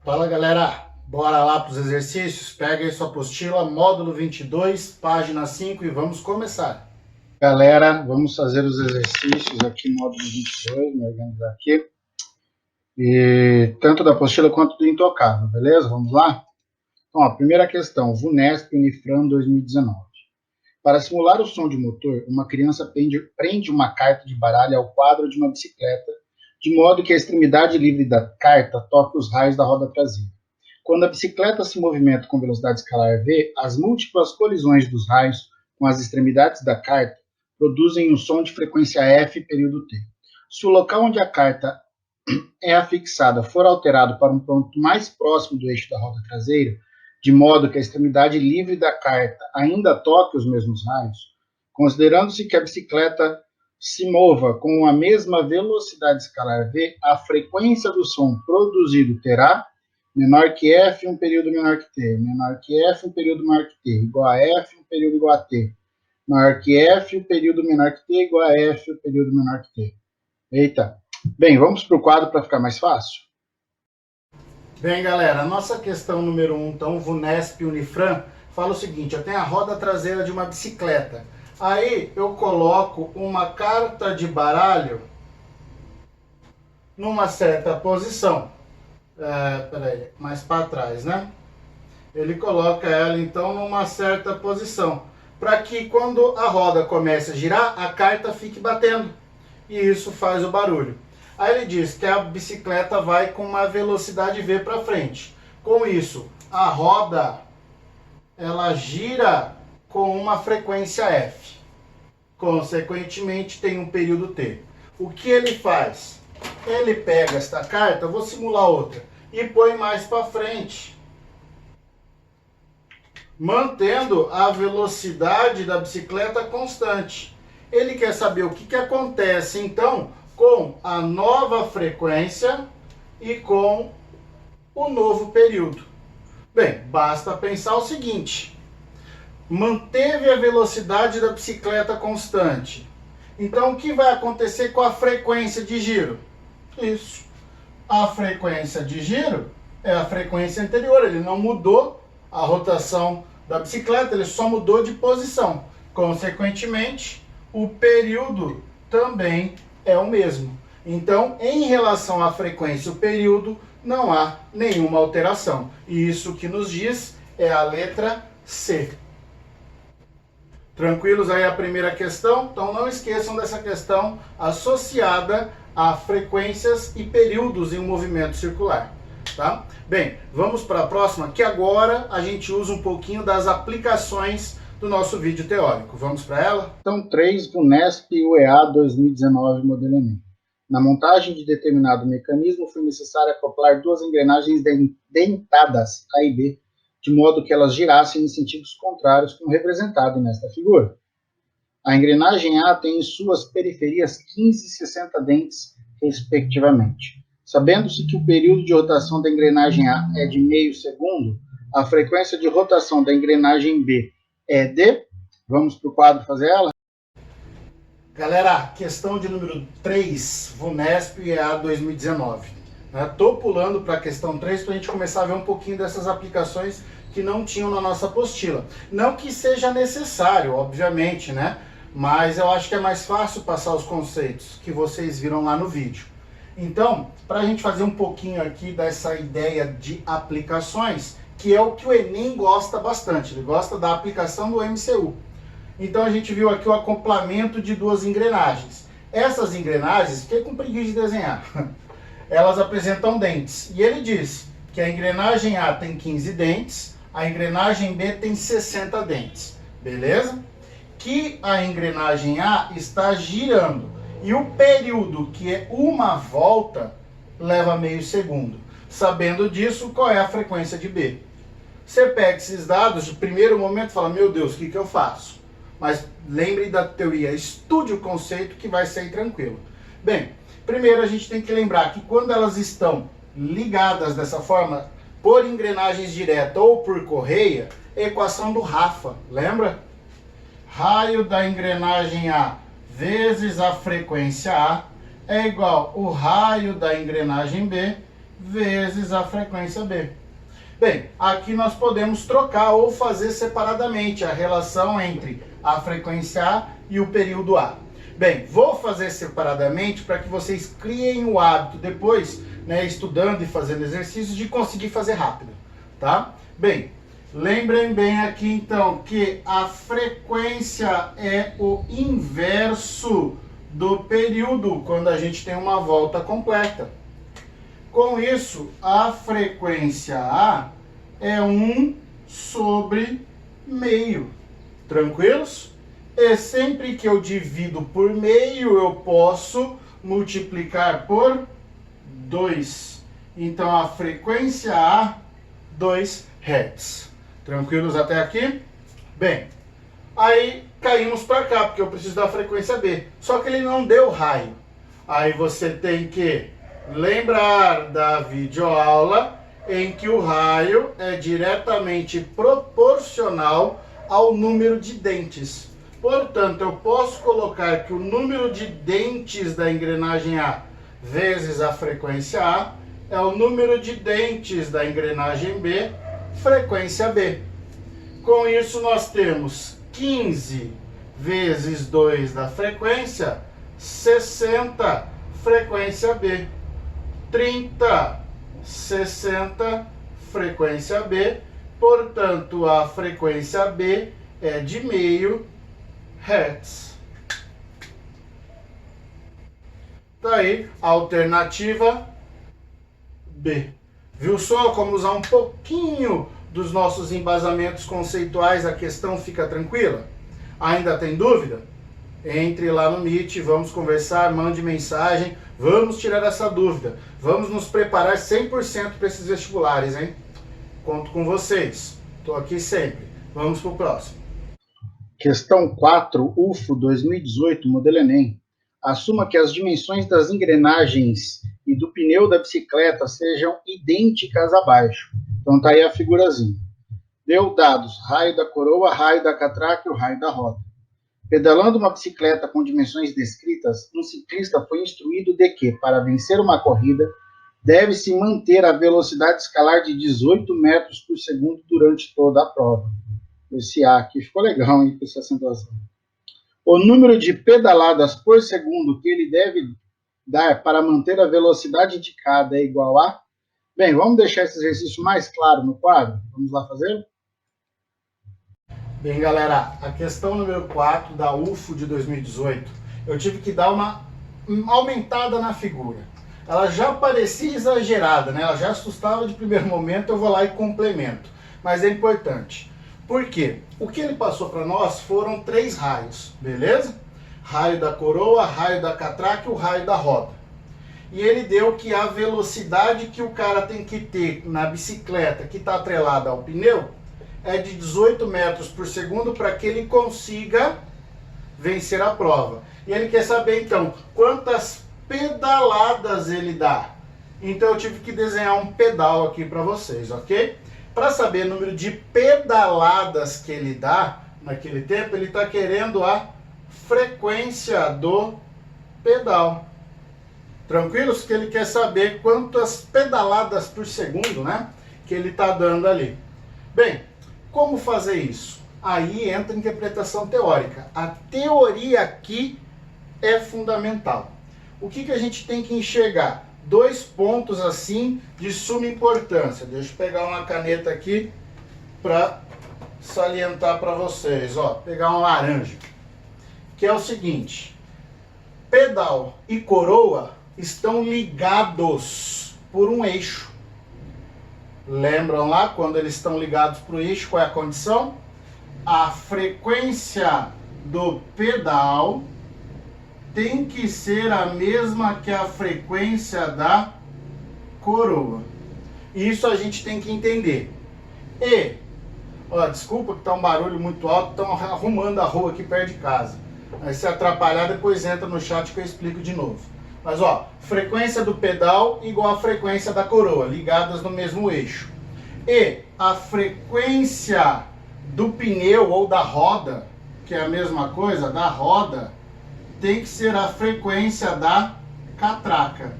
Fala galera, bora lá para os exercícios? Pega aí sua apostila, módulo 22, página 5 e vamos começar. Galera, vamos fazer os exercícios aqui, módulo 22, me organizar aqui. E tanto da apostila quanto do intocável, beleza? Vamos lá? Então, ó, primeira questão, VUNESP Unifran 2019. Para simular o som de motor, uma criança prende uma carta de baralho ao quadro de uma bicicleta, de modo que a extremidade livre da carta toque os raios da roda traseira. Quando a bicicleta se movimenta com velocidade escalar v, as múltiplas colisões dos raios com as extremidades da carta produzem um som de frequência f período t. Se o local onde a carta é afixada for alterado para um ponto mais próximo do eixo da roda traseira, de modo que a extremidade livre da carta ainda toque os mesmos raios, considerando-se que a bicicleta se mova com a mesma velocidade escalar v, a frequência do som produzido terá menor que f, um período menor que t, menor que f, um período maior que t, igual a f, um período igual a t, maior que f, um período menor que t, igual a f, um período menor que t. Eita! Bem, vamos para o quadro para ficar mais fácil? Bem, galera, a nossa questão número 1, então, VUNESP Unifran, fala o seguinte: eu tenho a roda traseira de uma bicicleta. Aí eu coloco uma carta de baralho numa certa posição. Peraí, mais para trás, né? Ele coloca ela então numa certa posição, para que quando a roda comece a girar, a carta fique batendo, e isso faz o barulho. Aí ele diz que a bicicleta vai com uma velocidade v para frente. Com isso, a roda ela gira com uma frequência f. Consequentemente, tem um período t. O que ele faz? Ele pega esta carta, vou simular outra, e põe mais para frente, mantendo a velocidade da bicicleta constante. Ele quer saber o que acontece, então, com a nova frequência e com o novo período. Bem, basta pensar o seguinte: manteve a velocidade da bicicleta constante. Então, o que vai acontecer com a frequência de giro? Isso. A frequência de giro é a frequência anterior, ele não mudou a rotação da bicicleta, ele só mudou de posição. Consequentemente, o período também é o mesmo. Então, em relação à frequência e o período, não há nenhuma alteração. E isso que nos diz é a letra C. Tranquilos aí a primeira questão? Então não esqueçam dessa questão associada a frequências e períodos em um movimento circular. Tá? Bem, vamos para a próxima, que agora a gente usa um pouquinho das aplicações do nosso vídeo teórico. Vamos para ela? Então, 3, VUNESP UEA 2019, modelo Enem. Na montagem de determinado mecanismo, foi necessário acoplar duas engrenagens dentadas, A e B, de modo que elas girassem em sentidos contrários, como representado nesta figura. A engrenagem A tem em suas periferias 15 e 60 dentes, respectivamente. Sabendo-se que o período de rotação da engrenagem A é de meio segundo, a frequência de rotação da engrenagem B é de... Vamos para o quadro fazer ela? Galera, questão de número 3, VUNESP EA 2019. Estou pulando para a questão 3 para a gente começar a ver um pouquinho dessas aplicações que não tinham na nossa apostila. Não que seja necessário, obviamente, né? Mas eu acho que é mais fácil passar os conceitos que vocês viram lá no vídeo. Então, para a gente fazer um pouquinho aqui dessa ideia de aplicações, que é o que o Enem gosta bastante, ele gosta da aplicação do MCU. Então a gente viu aqui o acoplamento de duas engrenagens. Essas engrenagens, fiquei com preguiça de desenhar, elas apresentam dentes. E ele diz que a engrenagem A tem 15 dentes, a engrenagem B tem 60 dentes. Beleza? Que a engrenagem A está girando. E o período, que é uma volta, leva meio segundo. Sabendo disso, qual é a frequência de B? Você pega esses dados, de primeiro momento, fala, meu Deus, o que eu faço? Mas lembre da teoria, estude o conceito que vai sair tranquilo. Bem, primeiro a gente tem que lembrar que quando elas estão ligadas dessa forma, por engrenagens diretas ou por correia, é a equação do Rafa, lembra? Raio da engrenagem A vezes a frequência A é igual ao raio da engrenagem B vezes a frequência B. Bem, aqui nós podemos trocar ou fazer separadamente a relação entre a frequência A e o período A. Bem, vou fazer separadamente para que vocês criem o hábito depois, né, estudando e fazendo exercícios, de conseguir fazer rápido, tá? Bem, lembrem bem aqui então que a frequência é o inverso do período quando a gente tem uma volta completa. Com isso, a frequência A é 1 sobre meio. Tranquilos? E sempre que eu divido por meio, eu posso multiplicar por 2. Então, a frequência A, 2 Hz. Tranquilos até aqui? Bem, aí caímos para cá, porque eu preciso da frequência B. Só que ele não deu raio. Aí você tem que lembrar da videoaula em que o raio é diretamente proporcional ao número de dentes. Portanto, eu posso colocar que o número de dentes da engrenagem A vezes a frequência A é o número de dentes da engrenagem B, frequência B. Com isso, nós temos 15 vezes 2 da frequência, 60, frequência B. 30, 60, frequência B. Portanto, a frequência B é de meio Hz. Daí, alternativa B. Viu só como usar um pouquinho dos nossos embasamentos conceituais, a questão fica tranquila? Ainda tem dúvida? Entre lá no Meet, vamos conversar, mande mensagem, vamos tirar essa dúvida. Vamos nos preparar 100% para esses vestibulares, hein? Conto com vocês. Estou aqui sempre. Vamos para o próximo. Questão 4, UFO 2018, modelo Enem. Assuma que as dimensões das engrenagens e do pneu da bicicleta sejam idênticas abaixo. Então tá aí a figurazinha. Deu dados: raio da coroa, raio da catraca e o raio da roda. Pedalando uma bicicleta com dimensões descritas, um ciclista foi instruído de que, para vencer uma corrida, deve-se manter a velocidade escalar de 18 metros por segundo durante toda a prova. Esse A aqui ficou legal, hein, com essa acentuação. O número de pedaladas por segundo que ele deve dar para manter a velocidade indicada é igual a... Bem, vamos deixar esse exercício mais claro no quadro? Vamos lá fazer? Bem, galera, a questão número 4 da UFO de 2018, eu tive que dar uma aumentada na figura. Ela já parecia exagerada, né? Ela já assustava de primeiro momento, eu vou lá e complemento. Mas é importante. Por quê? O que ele passou para nós foram 3 raios, beleza? Raio da coroa, raio da catraca e o raio da roda. E ele deu que a velocidade que o cara tem que ter na bicicleta que está atrelada ao pneu é de 18 metros por segundo para que ele consiga vencer a prova. E ele quer saber, então, quantas pedaladas ele dá. Então eu tive que desenhar um pedal aqui para vocês, ok? Para saber o número de pedaladas que ele dá naquele tempo, ele está querendo a frequência do pedal. Tranquilos? Que ele quer saber quantas pedaladas por segundo, né, que ele está dando ali. Bem, como fazer isso? Aí entra a interpretação teórica. A teoria aqui é fundamental. O que a gente tem que enxergar? 2 pontos assim de suma importância. Deixa eu pegar uma caneta aqui para salientar para vocês. Ó, pegar um laranja. Que é o seguinte: pedal e coroa estão ligados por um eixo. Lembram lá quando eles estão ligados para o eixo, qual é a condição? A frequência do pedal tem que ser a mesma que a frequência da coroa. Isso a gente tem que entender. E, ó, desculpa que tá um barulho muito alto, estão arrumando a rua aqui perto de casa. Aí se atrapalhar, depois entra no chat que eu explico de novo. Mas ó, frequência do pedal igual a frequência da coroa, ligadas no mesmo eixo. E a frequência do pneu ou da roda, que é a mesma coisa, da roda, tem que ser a frequência da catraca.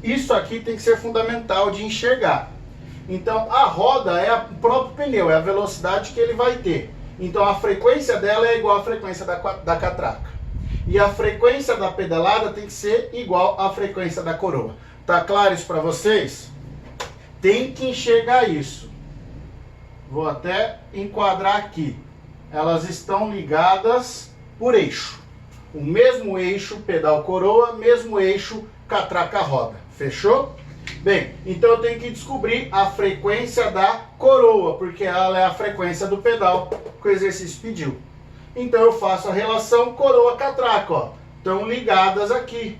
Isso aqui tem que ser fundamental de enxergar. Então, a roda é o próprio pneu, é a velocidade que ele vai ter. Então, a frequência dela é igual à frequência da catraca. E a frequência da pedalada tem que ser igual à frequência da coroa. Tá claro isso para vocês? Tem que enxergar isso. Vou até enquadrar aqui. Elas estão ligadas por eixo. O mesmo eixo pedal-coroa, mesmo eixo catraca-roda. Fechou? Bem, então eu tenho que descobrir a frequência da coroa, porque ela é a frequência do pedal que o exercício pediu. Então eu faço a relação coroa-catraca, ó. Estão ligadas aqui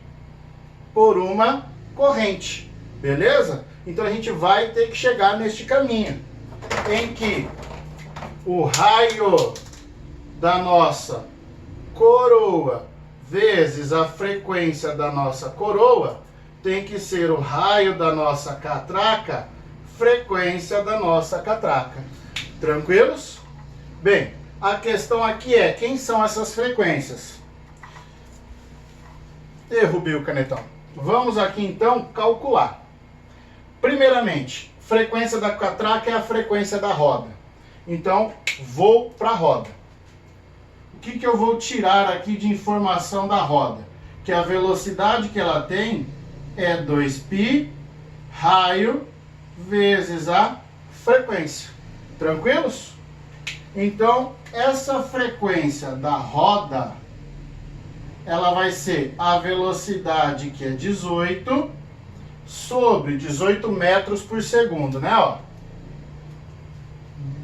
por uma corrente, beleza? Então a gente vai ter que chegar neste caminho, em que o raio da nossa coroa vezes a frequência da nossa coroa tem que ser o raio da nossa catraca, frequência da nossa catraca. Tranquilos? Bem, a questão aqui é, quem são essas frequências? Derrubei o canetão. Vamos aqui então calcular. Primeiramente, frequência da catraca é a frequência da roda. Então, vou para a roda. O que eu vou tirar aqui de informação da roda? Que a velocidade que ela tem é 2π raio vezes a frequência. Tranquilos? Então, essa frequência da roda, ela vai ser a velocidade que é 18 sobre 18 metros por segundo, né? Ó.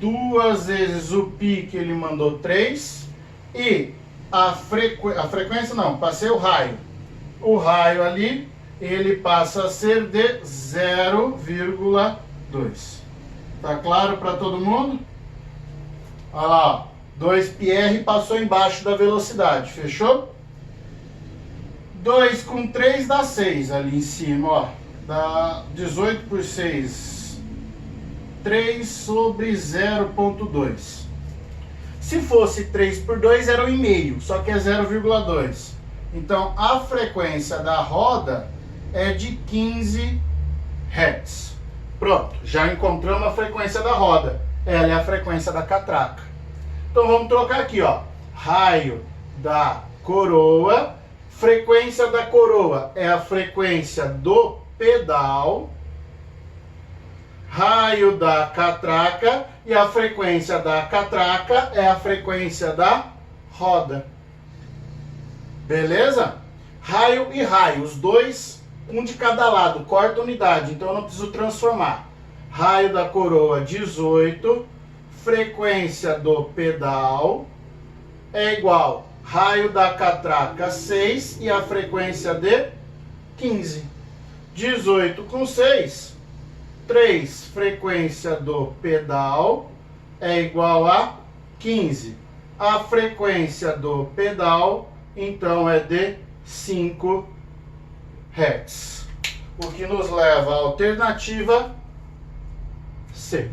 2 vezes o π que ele mandou 3 e a frequência não, passei o raio. O raio ali, ele passa a ser de 0,2. Tá claro para todo mundo? Olha lá, ó. 2πr passou embaixo da velocidade, fechou? 2 com 3 dá 6 ali em cima, ó. Dá 18 por 6, 3 sobre 0,2. Se fosse 3 por 2 era 1,5, só que é 0,2. Então a frequência da roda é de 15 Hz. Pronto, já encontramos a frequência da roda. Ela é a frequência da catraca. Então vamos trocar aqui, ó. Raio da coroa. Frequência da coroa é a frequência do pedal. Raio da catraca. E a frequência da catraca é a frequência da roda. Beleza? Raio e raio, os dois, um de cada lado, corta unidade, então eu não preciso transformar. Raio da coroa 18, frequência do pedal é igual raio da catraca 6 e a frequência de 15. 18 com 6, 3, frequência do pedal é igual a 15. A frequência do pedal, então, é de 5 Hz. O que nos leva à alternativa C.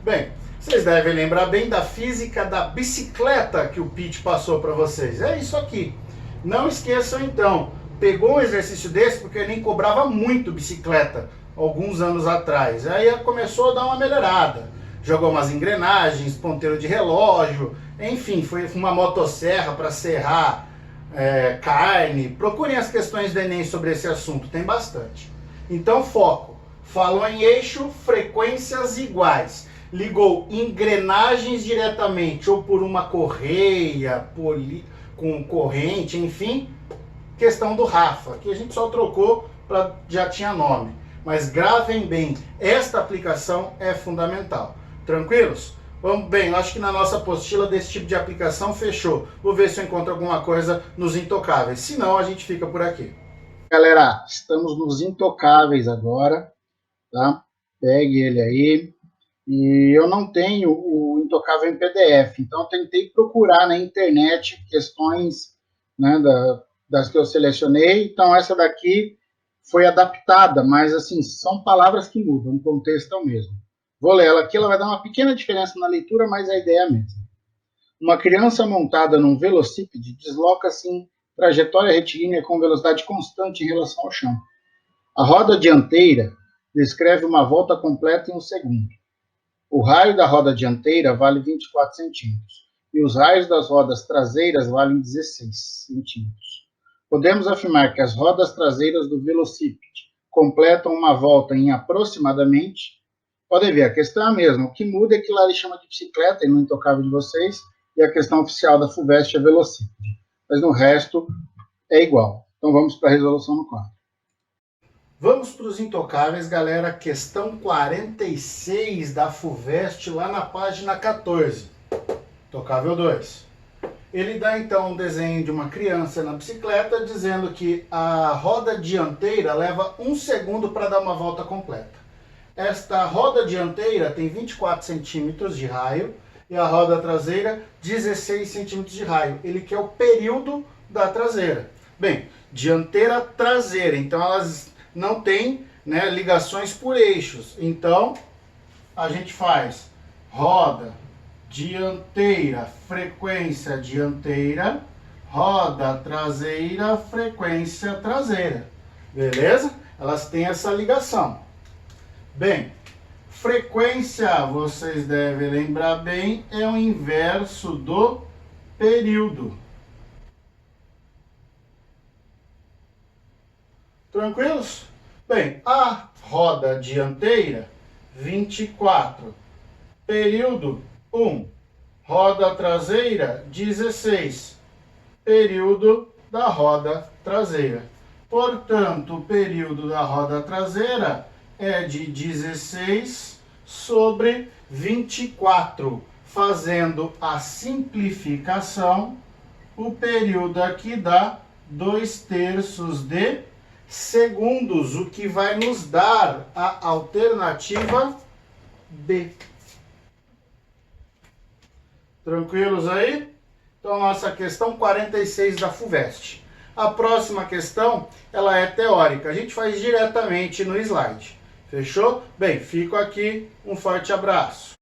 Bem, vocês devem lembrar bem da física da bicicleta que o Pete passou para vocês. É isso aqui. Não esqueçam então, pegou um exercício desse porque ele nem cobrava muito bicicleta alguns anos atrás. Aí começou a dar uma melhorada. Jogou umas engrenagens, ponteiro de relógio, enfim, foi uma motosserra para serrar carne. Procurem as questões do Enem sobre esse assunto, tem bastante. Então, foco. Falou em eixo, frequências iguais. Ligou engrenagens diretamente, ou por uma correia, com corrente, enfim. Questão do Rafa, que a gente só trocou, já tinha nome. Mas gravem bem, esta aplicação é fundamental. Tranquilos? Vamos bem, eu acho que na nossa apostila desse tipo de aplicação fechou. Vou ver se eu encontro alguma coisa nos intocáveis. Se não, a gente fica por aqui. Galera, estamos nos intocáveis agora, tá? Pegue ele aí. E eu não tenho o intocável em PDF, então eu tentei procurar na internet questões, né, das que eu selecionei. Então essa daqui foi adaptada, mas assim, são palavras que mudam, o contexto é o mesmo. Vou ler ela aqui, ela vai dar uma pequena diferença na leitura, mas a ideia é a mesma. Uma criança montada num velocípede desloca-se em trajetória retilínea com velocidade constante em relação ao chão. A roda dianteira descreve uma volta completa em 1 segundo. O raio da roda dianteira vale 24 centímetros e os raios das rodas traseiras valem 16 centímetros. Podemos afirmar que as rodas traseiras do velocípede completam uma volta em aproximadamente. Podem ver, a questão é a mesma. O que muda é que lá ele chama de bicicleta, e no intocável de vocês, e a questão oficial da FUVEST é velocípede. Mas no resto é igual. Então vamos para a resolução no quadro. Vamos para os intocáveis, galera. Questão 46 da FUVEST, lá na página 14. Intocável 2. Ele dá então um desenho de uma criança na bicicleta, dizendo que a roda dianteira leva 1 segundo para dar uma volta completa. Esta roda dianteira tem 24 centímetros de raio e a roda traseira 16 centímetros de raio. Ele quer o período da traseira. Bem, dianteira, traseira, então elas não têm, né, ligações por eixos. Então a gente faz roda dianteira, frequência dianteira, roda traseira, frequência traseira. Beleza? Elas têm essa ligação. Bem, frequência, vocês devem lembrar bem, é o inverso do período. Tranquilos? Bem, a roda dianteira, 24. Período, 1. Roda traseira, 16. Período da roda traseira. Portanto, o período da roda traseira é de 16 sobre 24. Fazendo a simplificação, o período aqui dá 2/3 de segundos, o que vai nos dar a alternativa B. Tranquilos aí? Então, nossa questão 46 da FUVEST. A próxima questão, ela é teórica. A gente faz diretamente no slide. Fechou? Bem, fico aqui. Um forte abraço.